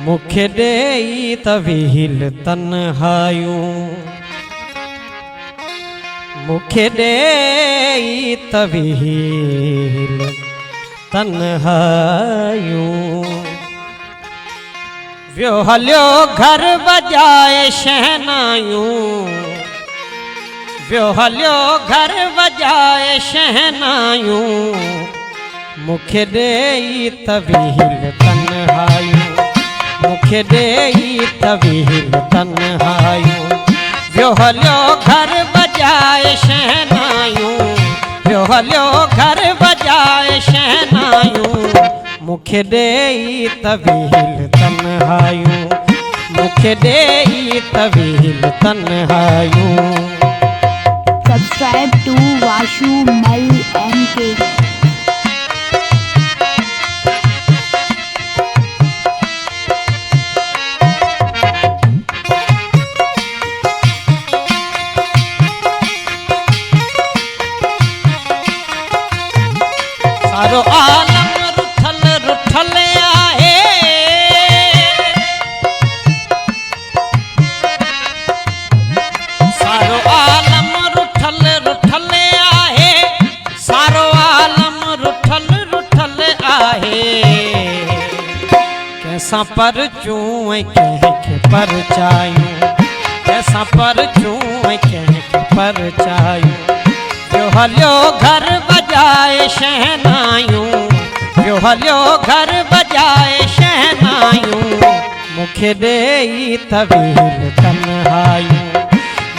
मुखे देई तवील तन्हायूं, मुखे देई तवील तन्हायूं। व्यो हलियो घर बजाए शहनायूं, व्यो हलियो घर बजाए शहनायूं। मुखे देई तवील तन्हायूं, मुखे देई तवील तन्हायूं। व्यो हलियो घर बजाए शहनायूं, व्यो हलियो घर बजाए शहनायूं। मुखे देई तवील तन्हायूं, मुखे देई तवील तन्हायूं। Subscribe to Vashu Mal MK। सारो आलम रुठल रुठल आहे, सारो आलम रुठल रुठल आहे, सारो आलम रुठल रुठल आहे। कैसा पर चूं कंहिंखे परचायूं, कैसा पर चूं कंहिंखे परचायूं। व्यो हलियो घर बजाए शहनायूं, व्यो हलियो घर बजाए शहनायूं। मुखे देई तवील तन्हायूं,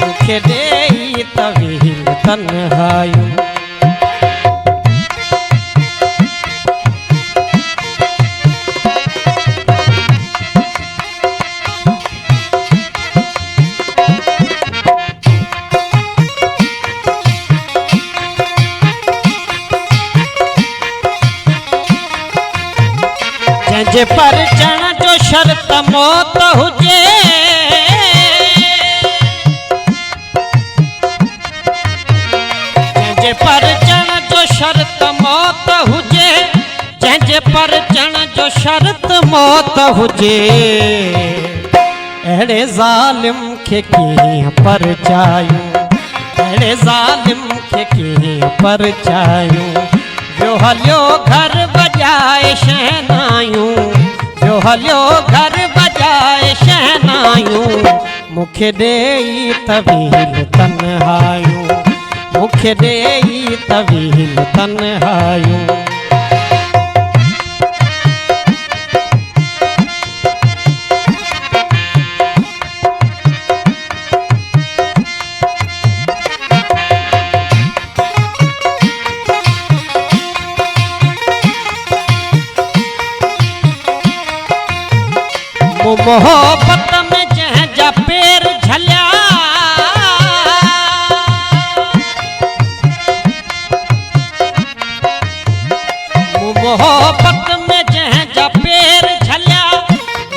मुखे देई तवील तन्हायूं। जंहिंजे परचण जो शर्त मौत हुजे, जंहिंजे परचण जो शर्त मौत हुजे, जंहिंजे परचण जो शर्त मौत हुजे। अहिड़े ज़ालिम खे कीअं परचायूं, अहिड़े ज़ालिम खे कीअं परचायूं। व्यो हलियो घर बजाए शहनायूं, व्यो हलियो घर बजाए शहनायूं। मुखे देई तवील तन्हायूं, मुखे देई तवील तन्हायूं। मोहब्बत में जंहिंजा पेर झलिया, मोहब्बत में जंहिंजा पेर झलिया,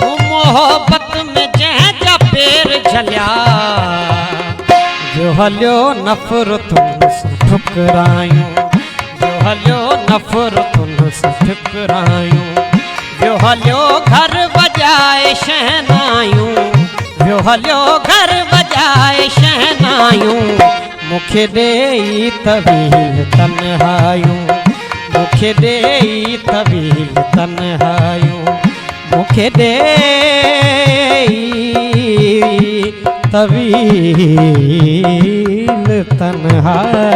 मोहब्बत में जंहिंजा पेर झलिया। व्यो हलियो नफ़रतुनि सां ठुकरायूं, व्यो हलियो नफ़रतुनि सां ठुकरायूं। व्यो हलियो घर बजाए शहनायूं, व्यो हलियो घर बजाए शहनायूं। मुखे देई तवील तन्हायूं, मुखे देई तवील तन्हायूं। मुखे देई तवील तन्हायूं।